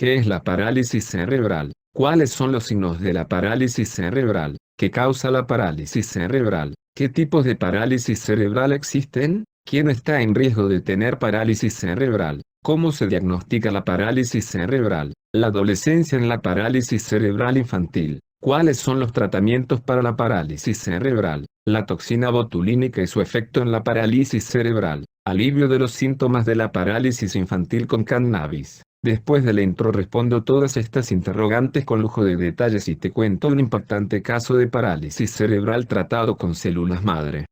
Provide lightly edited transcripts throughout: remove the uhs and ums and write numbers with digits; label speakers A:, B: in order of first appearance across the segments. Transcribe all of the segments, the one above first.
A: ¿Qué es la parálisis cerebral? ¿Cuáles son los signos de la parálisis cerebral? ¿Qué causa la parálisis cerebral? ¿Qué tipos de parálisis cerebral existen? ¿Quién está en riesgo de tener parálisis cerebral? ¿Cómo se diagnostica la parálisis cerebral? La adolescencia en la parálisis cerebral infantil. ¿Cuáles son los tratamientos para la parálisis cerebral? La toxina botulínica y su efecto en la parálisis cerebral. Alivio de los síntomas de la parálisis infantil con cannabis. Después de la intro respondo todas estas interrogantes con lujo de detalles y te cuento un impactante caso de parálisis cerebral tratado con células madre.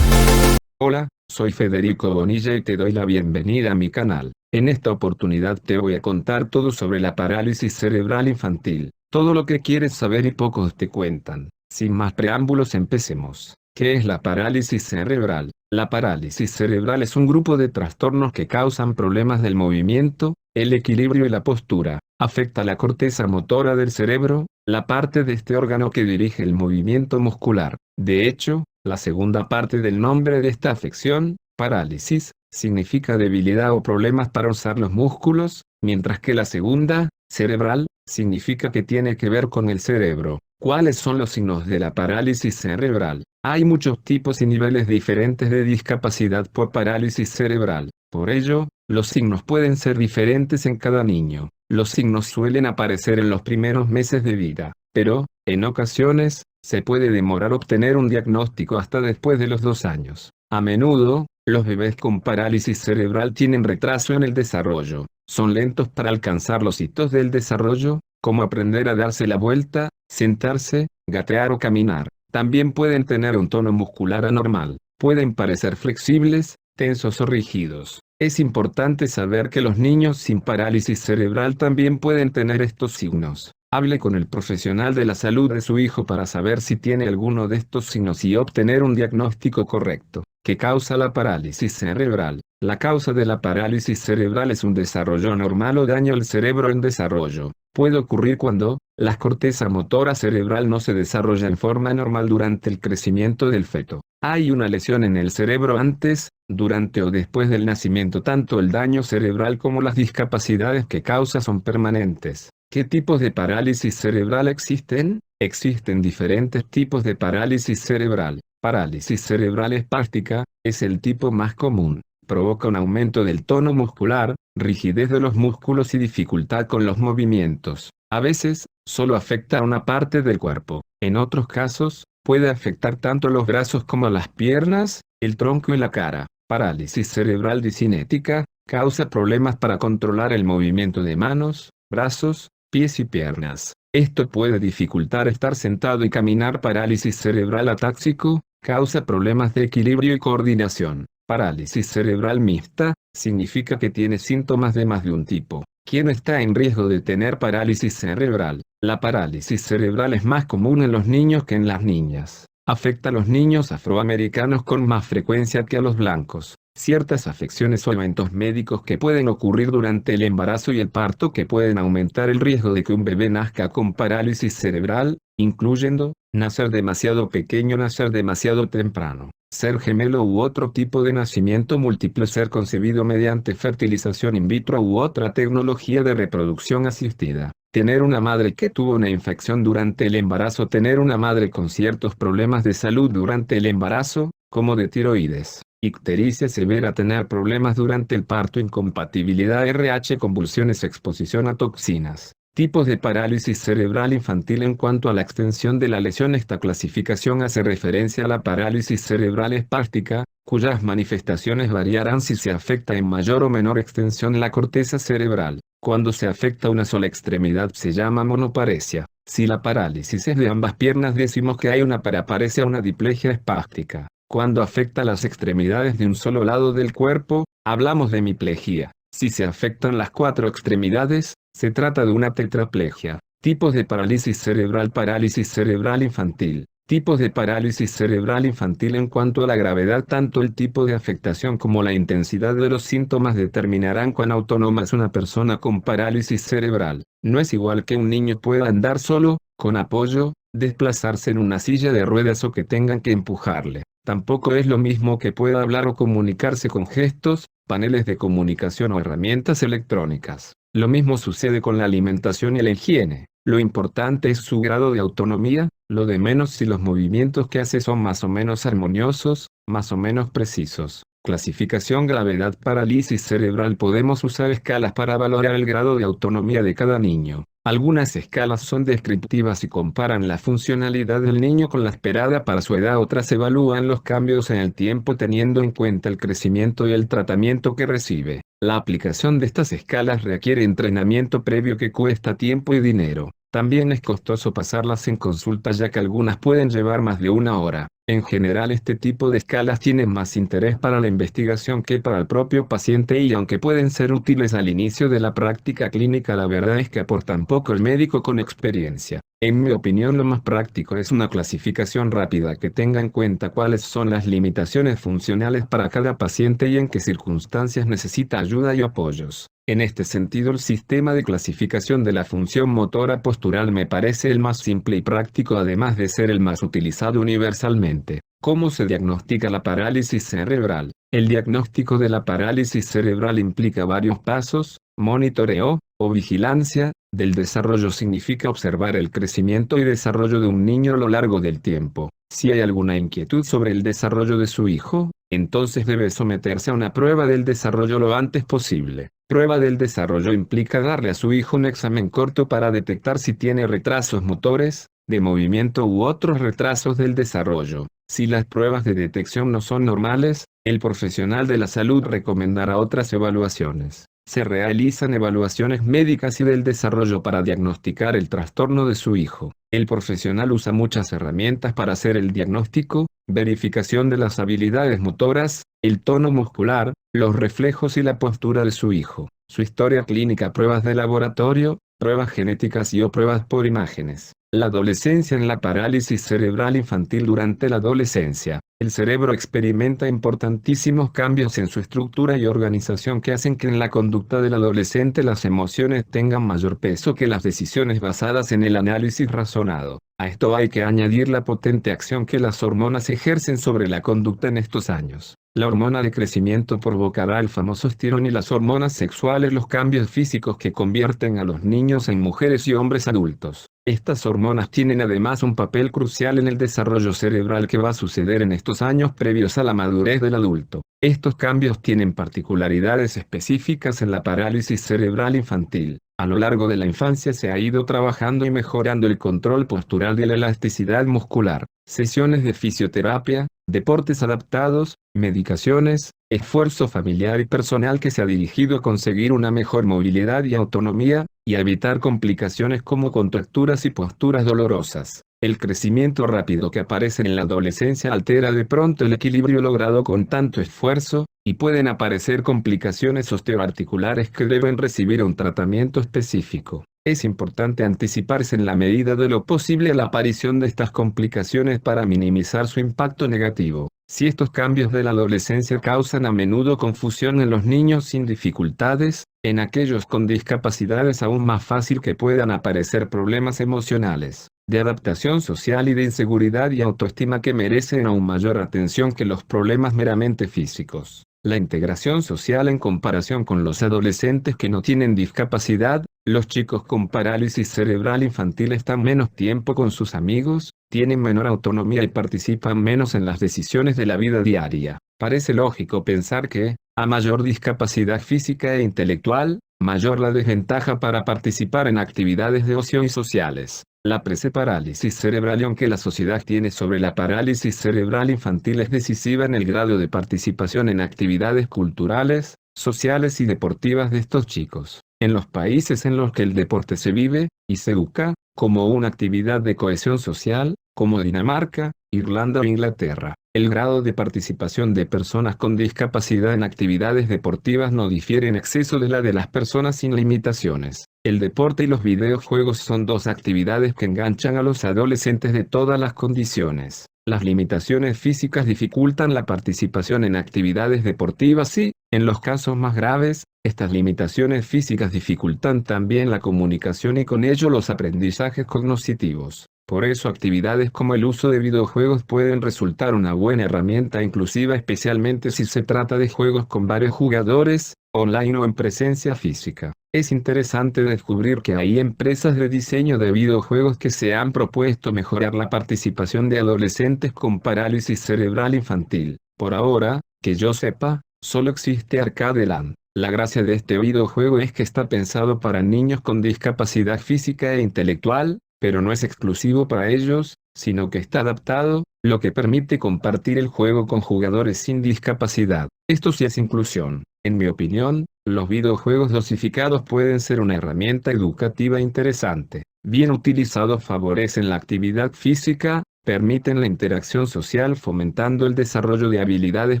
A: Hola, soy Federico Bonilla y te doy la bienvenida a mi canal. En esta oportunidad te voy a contar todo sobre la parálisis cerebral infantil, todo lo que quieres saber y pocos te cuentan. Sin más preámbulos, empecemos. ¿Qué es la parálisis cerebral? La parálisis cerebral es un grupo de trastornos que causan problemas del movimiento, el equilibrio y la postura. Afecta la corteza motora del cerebro, la parte de este órgano que dirige el movimiento muscular. De hecho, la segunda parte del nombre de esta afección, parálisis, significa debilidad o problemas para usar los músculos, mientras que la segunda, cerebral, significa que tiene que ver con el cerebro. ¿Cuáles son los signos de la parálisis cerebral? Hay muchos tipos y niveles diferentes de discapacidad por parálisis cerebral. Por ello, los signos pueden ser diferentes en cada niño. Los signos suelen aparecer en los primeros meses de vida, pero, en ocasiones, se puede demorar obtener un diagnóstico hasta después de los 2 años. A menudo, los bebés con parálisis cerebral tienen retraso en el desarrollo. Son lentos para alcanzar los hitos del desarrollo, como aprender a darse la vuelta, sentarse, gatear o caminar. También pueden tener un tono muscular anormal. Pueden parecer flexibles, tensos o rígidos. Es importante saber que los niños sin parálisis cerebral también pueden tener estos signos. Hable con el profesional de la salud de su hijo para saber si tiene alguno de estos signos y obtener un diagnóstico correcto. ¿Qué causa la parálisis cerebral? La causa de la parálisis cerebral es un desarrollo anormal o daño al cerebro en desarrollo. Puede ocurrir cuando la corteza motora cerebral no se desarrolla en forma normal durante el crecimiento del feto. Hay una lesión en el cerebro antes, durante o después del nacimiento. Tanto el daño cerebral como las discapacidades que causa son permanentes. ¿Qué tipos de parálisis cerebral existen? Existen diferentes tipos de parálisis cerebral. Parálisis cerebral espástica es el tipo más común. Provoca un aumento del tono muscular, rigidez de los músculos y dificultad con los movimientos. A veces, solo afecta a una parte del cuerpo. En otros casos, puede afectar tanto los brazos como las piernas, el tronco y la cara. Parálisis cerebral discinética causa problemas para controlar el movimiento de manos, brazos, pies y piernas. Esto puede dificultar estar sentado y caminar. Parálisis cerebral atáxico causa problemas de equilibrio y coordinación. Parálisis cerebral mixta significa que tiene síntomas de más de un tipo. ¿Quién está en riesgo de tener parálisis cerebral? La parálisis cerebral es más común en los niños que en las niñas. Afecta a los niños afroamericanos con más frecuencia que a los blancos. Ciertas afecciones o eventos médicos que pueden ocurrir durante el embarazo y el parto que pueden aumentar el riesgo de que un bebé nazca con parálisis cerebral, incluyendo nacer demasiado pequeño, nacer demasiado temprano, ser gemelo u otro tipo de nacimiento múltiple, ser concebido mediante fertilización in vitro u otra tecnología de reproducción asistida, tener una madre que tuvo una infección durante el embarazo, tener una madre con ciertos problemas de salud durante el embarazo, como de tiroides, ictericia severa, tener problemas durante el parto, incompatibilidad RH, convulsiones, exposición a toxinas. Tipos de parálisis cerebral infantil. En cuanto a la extensión de la lesión, esta clasificación hace referencia a la parálisis cerebral espástica, cuyas manifestaciones variarán si se afecta en mayor o menor extensión la corteza cerebral. Cuando se afecta una sola extremidad se llama monoparesia. Si la parálisis es de ambas piernas, decimos que hay una paraparesia, una diplegia espástica. Cuando afecta las extremidades de un solo lado del cuerpo, hablamos de hemiplegia. Si se afectan las 4 extremidades, se trata de una tetraplegia. Tipos de parálisis cerebral. Parálisis cerebral infantil. Tipos de parálisis cerebral infantil. En cuanto a la gravedad, tanto el tipo de afectación como la intensidad de los síntomas determinarán cuán autónoma es una persona con parálisis cerebral. No es igual que un niño pueda andar solo, con apoyo, desplazarse en una silla de ruedas o que tengan que empujarle. Tampoco es lo mismo que pueda hablar o comunicarse con gestos, paneles de comunicación o herramientas electrónicas. Lo mismo sucede con la alimentación y la higiene. Lo importante es su grado de autonomía, lo de menos si los movimientos que hace son más o menos armoniosos, más o menos precisos. Clasificación gravedad parálisis cerebral. Podemos usar escalas para valorar el grado de autonomía de cada niño. Algunas escalas son descriptivas y comparan la funcionalidad del niño con la esperada para su edad. Otras evalúan los cambios en el tiempo teniendo en cuenta el crecimiento y el tratamiento que recibe. La aplicación de estas escalas requiere entrenamiento previo que cuesta tiempo y dinero. También es costoso pasarlas en consulta ya que algunas pueden llevar más de una hora. En general este tipo de escalas tienen más interés para la investigación que para el propio paciente y aunque pueden ser útiles al inicio de la práctica clínica, la verdad es que aportan poco el médico con experiencia. En mi opinión lo más práctico es una clasificación rápida que tenga en cuenta cuáles son las limitaciones funcionales para cada paciente y en qué circunstancias necesita ayuda y apoyos. En este sentido el sistema de clasificación de la función motora postural me parece el más simple y práctico además de ser el más utilizado universalmente. ¿Cómo se diagnostica la parálisis cerebral? El diagnóstico de la parálisis cerebral implica varios pasos: monitoreo, o vigilancia, del desarrollo significa observar el crecimiento y desarrollo de un niño a lo largo del tiempo. Si hay alguna inquietud sobre el desarrollo de su hijo, entonces debe someterse a una prueba del desarrollo lo antes posible. Prueba del desarrollo implica darle a su hijo un examen corto para detectar si tiene retrasos motores, de movimiento u otros retrasos del desarrollo. Si las pruebas de detección no son normales, el profesional de la salud recomendará otras evaluaciones. Se realizan evaluaciones médicas y del desarrollo para diagnosticar el trastorno de su hijo. El profesional usa muchas herramientas para hacer el diagnóstico: verificación de las habilidades motoras, el tono muscular, los reflejos y la postura de su hijo, su historia clínica, pruebas de laboratorio, pruebas genéticas o pruebas por imágenes. La adolescencia en la parálisis cerebral infantil. Durante la adolescencia, el cerebro experimenta importantísimos cambios en su estructura y organización que hacen que en la conducta del adolescente las emociones tengan mayor peso que las decisiones basadas en el análisis razonado. A esto hay que añadir la potente acción que las hormonas ejercen sobre la conducta en estos años. La hormona de crecimiento provocará el famoso estirón y las hormonas sexuales los cambios físicos que convierten a los niños en mujeres y hombres adultos. Estas hormonas tienen además un papel crucial en el desarrollo cerebral que va a suceder en estos años previos a la madurez del adulto. Estos cambios tienen particularidades específicas en la parálisis cerebral infantil. A lo largo de la infancia se ha ido trabajando y mejorando el control postural y la elasticidad muscular. Sesiones de fisioterapia, deportes adaptados, medicaciones, esfuerzo familiar y personal que se ha dirigido a conseguir una mejor movilidad y autonomía, y a evitar complicaciones como contracturas y posturas dolorosas. El crecimiento rápido que aparece en la adolescencia altera de pronto el equilibrio logrado con tanto esfuerzo, y pueden aparecer complicaciones osteoarticulares que deben recibir un tratamiento específico. Es importante anticiparse en la medida de lo posible a la aparición de estas complicaciones para minimizar su impacto negativo. Si estos cambios de la adolescencia causan a menudo confusión en los niños sin dificultades, en aquellos con discapacidad es aún más fácil que puedan aparecer problemas emocionales, de adaptación social y de inseguridad y autoestima que merecen aún mayor atención que los problemas meramente físicos. La integración social en comparación con los adolescentes que no tienen discapacidad. Los chicos con parálisis cerebral infantil están menos tiempo con sus amigos, tienen menor autonomía y participan menos en las decisiones de la vida diaria. Parece lógico pensar que, a mayor discapacidad física e intelectual, mayor la desventaja para participar en actividades de ocio y sociales. La parálisis cerebral, y aunque la sociedad tiene sobre la parálisis cerebral infantil, es decisiva en el grado de participación en actividades culturales, sociales y deportivas de estos chicos. En los países en los que el deporte se vive, y se educa, como una actividad de cohesión social, como Dinamarca, Irlanda o Inglaterra, el grado de participación de personas con discapacidad en actividades deportivas no difiere en exceso de la de las personas sin limitaciones. El deporte y los videojuegos son dos actividades que enganchan a los adolescentes de todas las condiciones. Las limitaciones físicas dificultan la participación en actividades deportivas y, en los casos más graves, estas limitaciones físicas dificultan también la comunicación y con ello los aprendizajes cognitivos. Por eso actividades como el uso de videojuegos pueden resultar una buena herramienta inclusiva, especialmente si se trata de juegos con varios jugadores, online o en presencia física. Es interesante descubrir que hay empresas de diseño de videojuegos que se han propuesto mejorar la participación de adolescentes con parálisis cerebral infantil. Por ahora, que yo sepa, solo existe Arcade Land. La gracia de este videojuego es que está pensado para niños con discapacidad física e intelectual, pero no es exclusivo para ellos, sino que está adaptado, lo que permite compartir el juego con jugadores sin discapacidad. Esto sí es inclusión. En mi opinión, los videojuegos dosificados pueden ser una herramienta educativa interesante. Bien utilizados favorecen la actividad física, permiten la interacción social fomentando el desarrollo de habilidades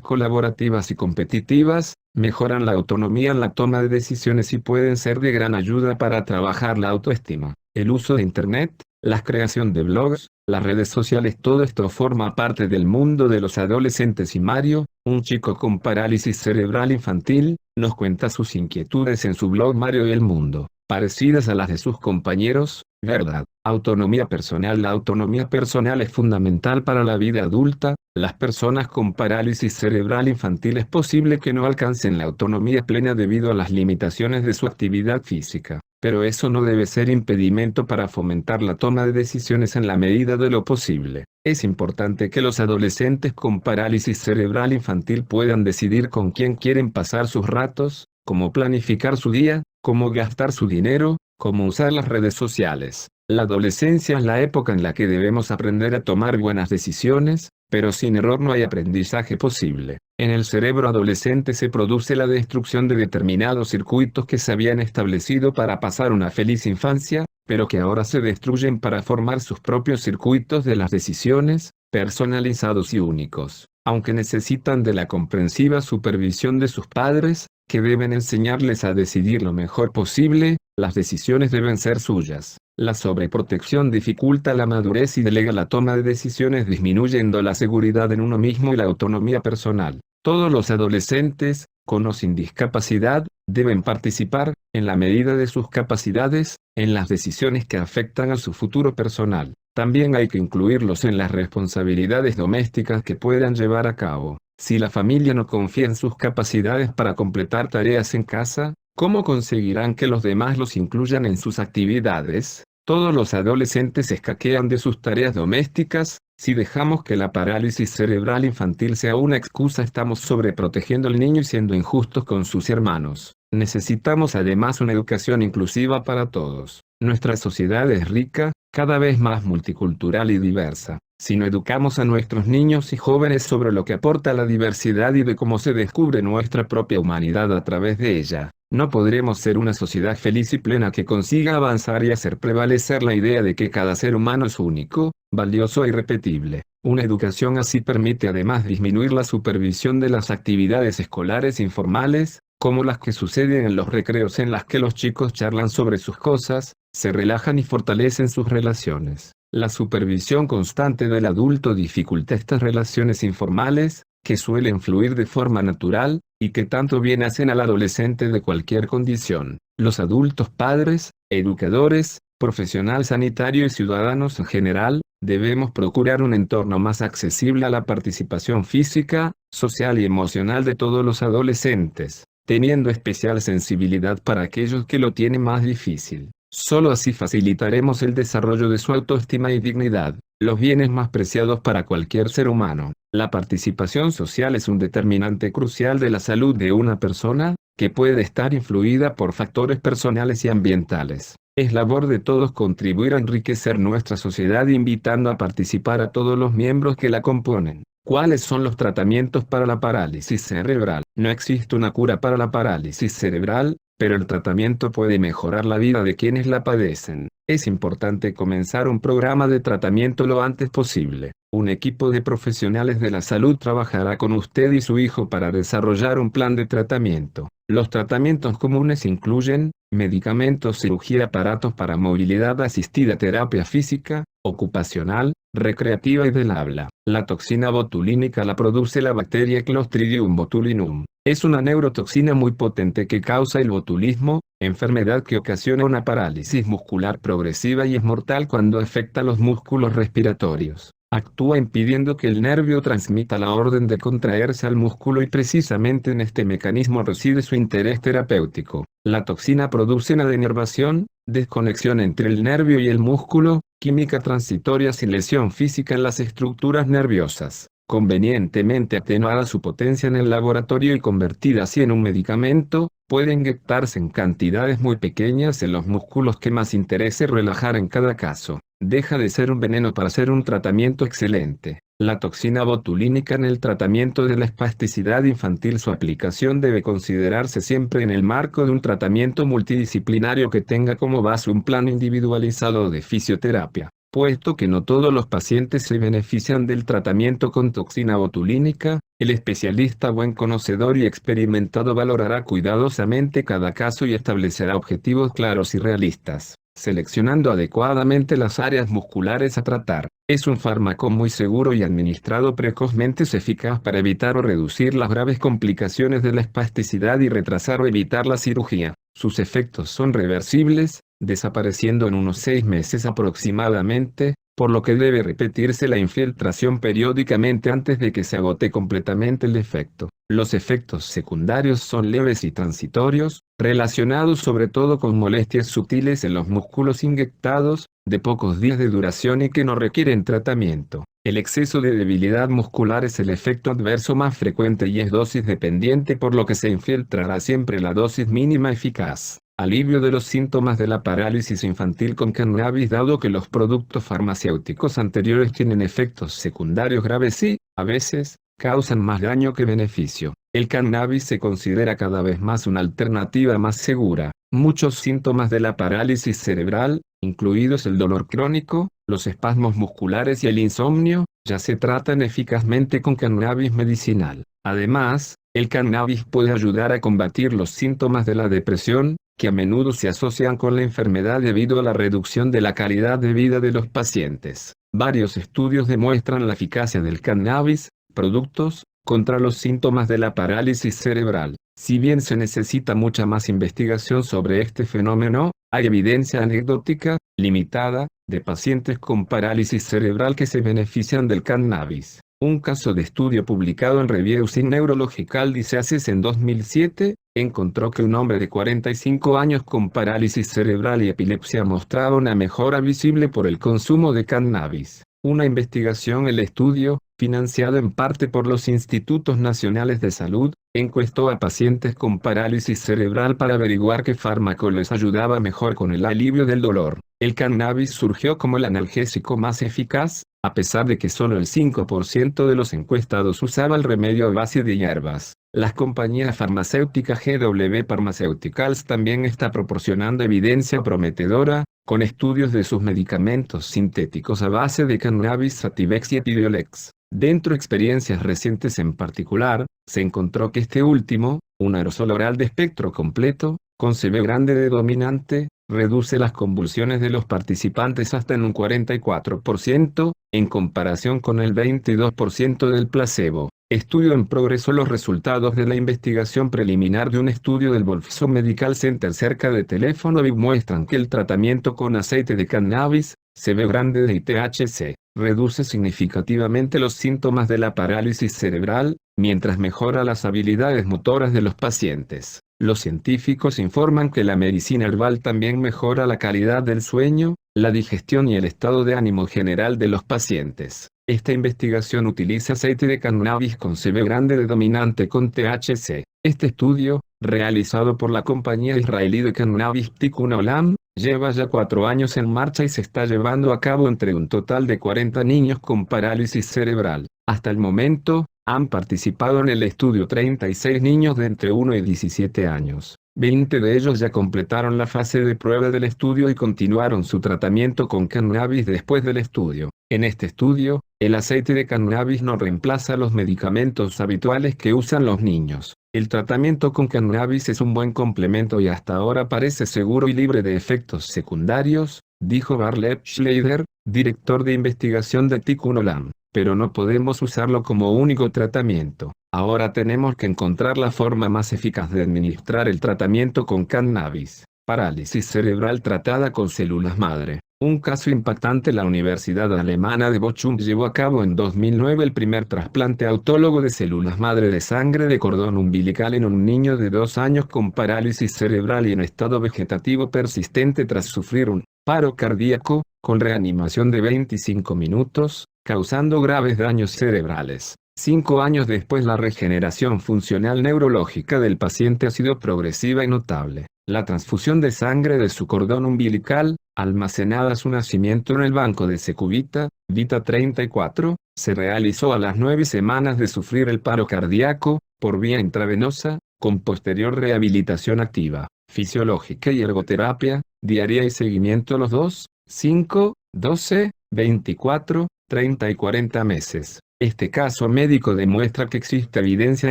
A: colaborativas y competitivas, mejoran la autonomía en la toma de decisiones y pueden ser de gran ayuda para trabajar la autoestima. El uso de Internet, la creación de blogs, las redes sociales, todo esto forma parte del mundo de los adolescentes y Mario, un chico con parálisis cerebral infantil, nos cuenta sus inquietudes en su blog Mario y el Mundo, parecidas a las de sus compañeros, ¿verdad? Autonomía personal. La autonomía personal es fundamental para la vida adulta. Las personas con parálisis cerebral infantil es posible que no alcancen la autonomía plena debido a las limitaciones de su actividad física. Pero eso no debe ser impedimento para fomentar la toma de decisiones en la medida de lo posible. Es importante que los adolescentes con parálisis cerebral infantil puedan decidir con quién quieren pasar sus ratos, cómo planificar su día, cómo gastar su dinero, cómo usar las redes sociales. La adolescencia es la época en la que debemos aprender a tomar buenas decisiones, pero sin error no hay aprendizaje posible. En el cerebro adolescente se produce la destrucción de determinados circuitos que se habían establecido para pasar una feliz infancia, pero que ahora se destruyen para formar sus propios circuitos de las decisiones, personalizados y únicos. Aunque necesitan de la comprensiva supervisión de sus padres, que deben enseñarles a decidir lo mejor posible, las decisiones deben ser suyas. La sobreprotección dificulta la madurez y delega la toma de decisiones, disminuyendo la seguridad en uno mismo y la autonomía personal. Todos los adolescentes, con o sin discapacidad, deben participar, en la medida de sus capacidades, en las decisiones que afectan a su futuro personal. También hay que incluirlos en las responsabilidades domésticas que puedan llevar a cabo. Si la familia no confía en sus capacidades para completar tareas en casa, ¿cómo conseguirán que los demás los incluyan en sus actividades? Todos los adolescentes escaquean de sus tareas domésticas. Si dejamos que la parálisis cerebral infantil sea una excusa, estamos sobreprotegiendo al niño y siendo injustos con sus hermanos. Necesitamos además una educación inclusiva para todos. Nuestra sociedad es rica, cada vez más multicultural y diversa. Si no educamos a nuestros niños y jóvenes sobre lo que aporta la diversidad y de cómo se descubre nuestra propia humanidad a través de ella, no podremos ser una sociedad feliz y plena que consiga avanzar y hacer prevalecer la idea de que cada ser humano es único, valioso e irrepetible. Una educación así permite además disminuir la supervisión de las actividades escolares informales, como las que suceden en los recreos en las que los chicos charlan sobre sus cosas, se relajan y fortalecen sus relaciones. La supervisión constante del adulto dificulta estas relaciones informales, que suelen fluir de forma natural, y que tanto bien hacen al adolescente de cualquier condición. Los adultos padres, educadores, profesional sanitario y ciudadanos en general, debemos procurar un entorno más accesible a la participación física, social y emocional de todos los adolescentes, teniendo especial sensibilidad para aquellos que lo tienen más difícil. Solo así facilitaremos el desarrollo de su autoestima y dignidad, los bienes más preciados para cualquier ser humano. La participación social es un determinante crucial de la salud de una persona, que puede estar influida por factores personales y ambientales. Es labor de todos contribuir a enriquecer nuestra sociedad invitando a participar a todos los miembros que la componen. ¿Cuáles son los tratamientos para la parálisis cerebral? No existe una cura para la parálisis cerebral, pero el tratamiento puede mejorar la vida de quienes la padecen. Es importante comenzar un programa de tratamiento lo antes posible. Un equipo de profesionales de la salud trabajará con usted y su hijo para desarrollar un plan de tratamiento. Los tratamientos comunes incluyen medicamentos, cirugía, aparatos para movilidad asistida, terapia física, ocupacional, recreativa y del habla. La toxina botulínica la produce la bacteria Clostridium botulinum. Es una neurotoxina muy potente que causa el botulismo, enfermedad que ocasiona una parálisis muscular progresiva y es mortal cuando afecta los músculos respiratorios. Actúa impidiendo que el nervio transmita la orden de contraerse al músculo y precisamente en este mecanismo reside su interés terapéutico. La toxina produce una denervación, desconexión entre el nervio y el músculo, química transitoria sin lesión física en las estructuras nerviosas. Convenientemente atenuada su potencia en el laboratorio y convertida así en un medicamento, puede inyectarse en cantidades muy pequeñas en los músculos que más interese relajar en cada caso. Deja de ser un veneno para ser un tratamiento excelente. La toxina botulínica en el tratamiento de la espasticidad infantil. Su aplicación debe considerarse siempre en el marco de un tratamiento multidisciplinario que tenga como base un plan individualizado de fisioterapia. Puesto que no todos los pacientes se benefician del tratamiento con toxina botulínica, el especialista buen conocedor y experimentado valorará cuidadosamente cada caso y establecerá objetivos claros y realistas, seleccionando adecuadamente las áreas musculares a tratar. Es un fármaco muy seguro y administrado precozmente es eficaz para evitar o reducir las graves complicaciones de la espasticidad y retrasar o evitar la cirugía. Sus efectos son reversibles, desapareciendo en unos 6 meses aproximadamente, por lo que debe repetirse la infiltración periódicamente antes de que se agote completamente el efecto. Los efectos secundarios son leves y transitorios, relacionados sobre todo con molestias sutiles en los músculos inyectados, de pocos días de duración y que no requieren tratamiento. El exceso de debilidad muscular es el efecto adverso más frecuente y es dosis dependiente, por lo que se infiltrará siempre la dosis mínima eficaz. Alivio de los síntomas de la parálisis infantil con cannabis. Dado que los productos farmacéuticos anteriores tienen efectos secundarios graves y, a veces, causan más daño que beneficio, el cannabis se considera cada vez más una alternativa más segura. Muchos síntomas de la parálisis cerebral, incluidos el dolor crónico, los espasmos musculares y el insomnio, ya se tratan eficazmente con cannabis medicinal. Además, el cannabis puede ayudar a combatir los síntomas de la depresión, que a menudo se asocian con la enfermedad debido a la reducción de la calidad de vida de los pacientes. Varios estudios demuestran la eficacia del cannabis, productos, contra los síntomas de la parálisis cerebral. Si bien se necesita mucha más investigación sobre este fenómeno, hay evidencia anecdótica, limitada, de pacientes con parálisis cerebral que se benefician del cannabis. Un caso de estudio publicado en Reviews in Neurological Diseases en 2007, encontró que un hombre de 45 años con parálisis cerebral y epilepsia mostraba una mejora visible por el consumo de cannabis. Una investigación. El estudio, financiado en parte por los Institutos Nacionales de Salud, encuestó a pacientes con parálisis cerebral para averiguar qué fármaco les ayudaba mejor con el alivio del dolor. El cannabis surgió como el analgésico más eficaz, a pesar de que solo el 5% de los encuestados usaba el remedio a base de hierbas. La compañía farmacéutica GW Pharmaceuticals también está proporcionando evidencia prometedora, con estudios de sus medicamentos sintéticos a base de cannabis Sativex y Epidiolex. Dentro de experiencias recientes en particular, se encontró que este último, un aerosol oral de espectro completo, con CB grande de dominante, reduce las convulsiones de los participantes hasta en un 44%, en comparación con el 22% del placebo. Estudio en progreso. Los resultados de la investigación preliminar de un estudio del Wolfson Medical Center cerca de Teléfono VIP muestran que el tratamiento con aceite de cannabis, CB grande de THC, reduce significativamente los síntomas de la parálisis cerebral, mientras mejora las habilidades motoras de los pacientes. Los científicos informan que la medicina herbal también mejora la calidad del sueño, la digestión y el estado de ánimo general de los pacientes. Esta investigación utiliza aceite de cannabis con CB grande de dominante con THC. Este estudio, realizado por la compañía israelí de cannabis Tikkun Olam, lleva ya 4 años en marcha y se está llevando a cabo entre un total de 40 niños con parálisis cerebral. Hasta el momento, han participado en el estudio 36 niños de entre 1 y 17 años. 20 de ellos ya completaron la fase de prueba del estudio y continuaron su tratamiento con cannabis después del estudio. En este estudio, el aceite de cannabis no reemplaza los medicamentos habituales que usan los niños. El tratamiento con cannabis es un buen complemento y hasta ahora parece seguro y libre de efectos secundarios, dijo Bartlett Schneider, director de investigación de Tikkun Olam. Pero no podemos usarlo como único tratamiento. Ahora tenemos que encontrar la forma más eficaz de administrar el tratamiento con cannabis. Parálisis cerebral tratada con células madre. Un caso impactante. La Universidad Alemana de Bochum llevó a cabo en 2009 el primer trasplante autólogo de células madre de sangre de cordón umbilical en un niño de 2 años con parálisis cerebral y en estado vegetativo persistente tras sufrir un paro cardíaco, con reanimación de 25 minutos, causando graves daños cerebrales. 5 años después, la regeneración funcional neurológica del paciente ha sido progresiva y notable. La transfusión de sangre de su cordón umbilical, almacenada a su nacimiento en el banco de Secubita, Vita 34, se realizó a las 9 semanas de sufrir el paro cardíaco, por vía intravenosa, con posterior rehabilitación activa, fisiológica y ergoterapia, diaria y seguimiento a los 2, 5, 12, 24, 30 y 40 meses. Este caso médico demuestra que existe evidencia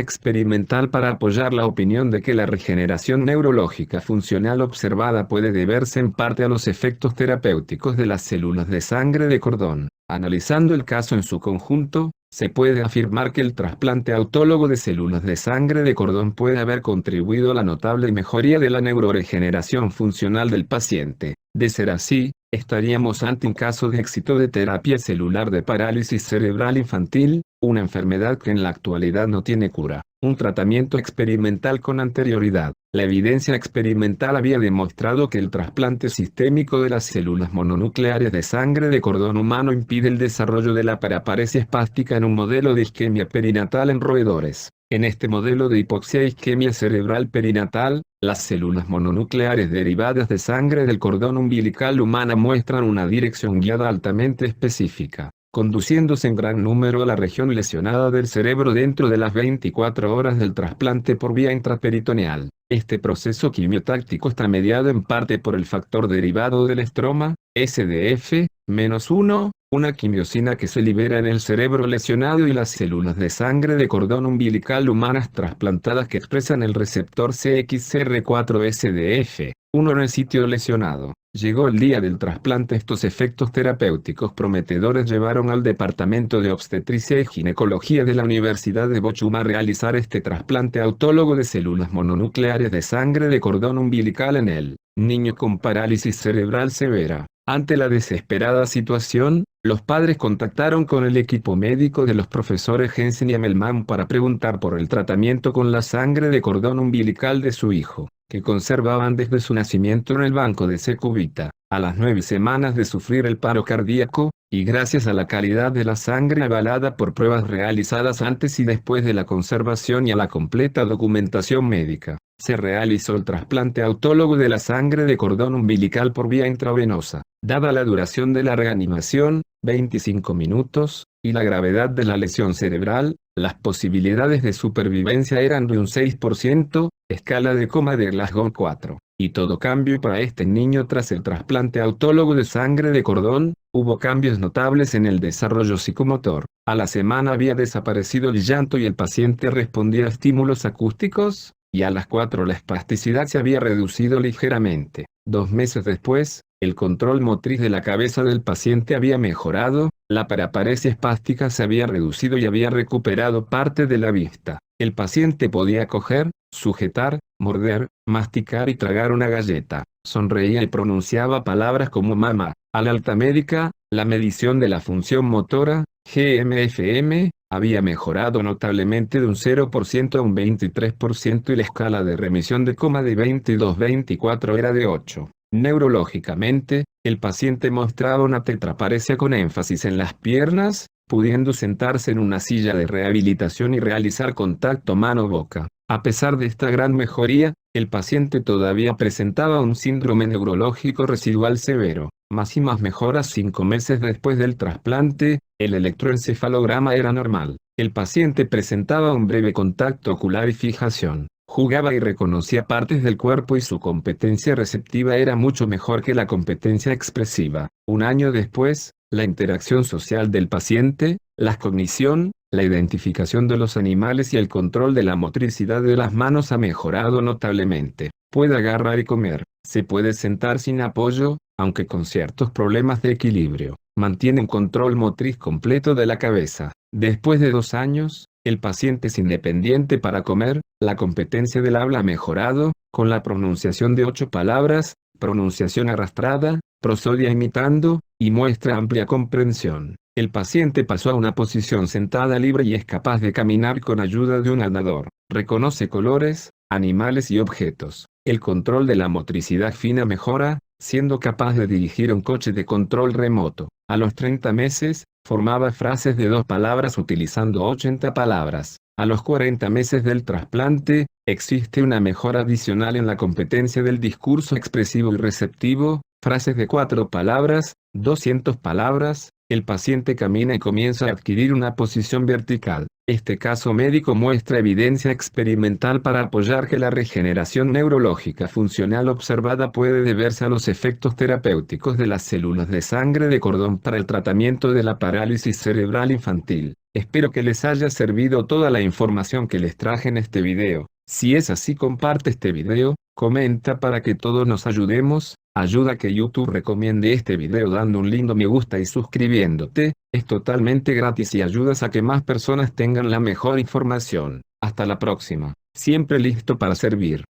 A: experimental para apoyar la opinión de que la regeneración neurológica funcional observada puede deberse en parte a los efectos terapéuticos de las células de sangre de cordón. Analizando el caso en su conjunto, se puede afirmar que el trasplante autólogo de células de sangre de cordón puede haber contribuido a la notable mejoría de la neuroregeneración funcional del paciente. De ser así, estaríamos ante un caso de éxito de terapia celular de parálisis cerebral infantil, una enfermedad que en la actualidad no tiene cura. Un tratamiento experimental con anterioridad. La evidencia experimental había demostrado que el trasplante sistémico de las células mononucleares de sangre de cordón humano impide el desarrollo de la paraparesia espástica en un modelo de isquemia perinatal en roedores. En este modelo de hipoxia e isquemia cerebral perinatal, las células mononucleares derivadas de sangre del cordón umbilical humana muestran una dirección guiada altamente específica, conduciéndose en gran número a la región lesionada del cerebro dentro de las 24 horas del trasplante por vía intraperitoneal. Este proceso quimiotáctico está mediado en parte por el factor derivado del estroma, SDF-1, una quimiosina que se libera en el cerebro lesionado, y las células de sangre de cordón umbilical humanas trasplantadas que expresan el receptor CXCR4-SDF1 en el sitio lesionado. Llegó el día del trasplante. Estos efectos terapéuticos prometedores llevaron al Departamento de Obstetricia y Ginecología de la Universidad de Bochum a realizar este trasplante autólogo de células mononucleares de sangre de cordón umbilical en el niño con parálisis cerebral severa. Ante la desesperada situación, los padres contactaron con el equipo médico de los profesores Jensen y Amelman para preguntar por el tratamiento con la sangre de cordón umbilical de su hijo, que conservaban desde su nacimiento en el banco de Secubita. A las 9 semanas de sufrir el paro cardíaco, y gracias a la calidad de la sangre avalada por pruebas realizadas antes y después de la conservación y a la completa documentación médica, se realizó el trasplante autólogo de la sangre de cordón umbilical por vía intravenosa. Dada la duración de la reanimación, 25 minutos, y la gravedad de la lesión cerebral, las posibilidades de supervivencia eran de un 6%, escala de coma de Glasgow 4. Y todo cambio para este niño tras el trasplante autólogo de sangre de cordón. Hubo cambios notables en el desarrollo psicomotor. A la semana había desaparecido el llanto y el paciente respondía a estímulos acústicos, y a las 4 la espasticidad se había reducido ligeramente. 2 meses después, el control motriz de la cabeza del paciente había mejorado, la paraparesia espástica se había reducido y había recuperado parte de la vista. El paciente podía coger, sujetar, morder, masticar y tragar una galleta. Sonreía y pronunciaba palabras como mamá. A la alta médica, la medición de la función motora, GMFM, había mejorado notablemente de un 0% a un 23% y la escala de remisión de coma de 22-24 era de 8. Neurológicamente, el paciente mostraba una tetraparesia con énfasis en las piernas, pudiendo sentarse en una silla de rehabilitación y realizar contacto mano-boca. A pesar de esta gran mejoría, el paciente todavía presentaba un síndrome neurológico residual severo. Más y más mejoras 5 meses después del trasplante, el electroencefalograma era normal. El paciente presentaba un breve contacto ocular y fijación. Jugaba y reconocía partes del cuerpo y su competencia receptiva era mucho mejor que la competencia expresiva. Un año después, la interacción social del paciente, La cognición, la identificación de los animales y el control de la motricidad de las manos ha mejorado notablemente. Puede agarrar y comer. Se puede sentar sin apoyo, aunque con ciertos problemas de equilibrio. Mantiene un control motriz completo de la cabeza. Después de 2 años, el paciente es independiente para comer. La competencia del habla ha mejorado, con la pronunciación de 8 palabras, pronunciación arrastrada, prosodia imitando, y muestra amplia comprensión. El paciente pasó a una posición sentada libre y es capaz de caminar con ayuda de un andador. Reconoce colores, animales y objetos. El control de la motricidad fina mejora, siendo capaz de dirigir un coche de control remoto. A los 30 meses, formaba frases de 2 palabras utilizando 80 palabras. A los 40 meses del trasplante, existe una mejora adicional en la competencia del discurso expresivo y receptivo, frases de 4 palabras, 200 palabras. El paciente camina y comienza a adquirir una posición vertical. Este caso médico muestra evidencia experimental para apoyar que la regeneración neurológica funcional observada puede deberse a los efectos terapéuticos de las células de sangre de cordón para el tratamiento de la parálisis cerebral infantil. Espero que les haya servido toda la información que les traje en este video. Si es así, comparte este video, comenta para que todos nos ayudemos. Ayuda a que YouTube recomiende este video dando un lindo me gusta y suscribiéndote. Es totalmente gratis y ayudas a que más personas tengan la mejor información. Hasta la próxima. Siempre listo para servir.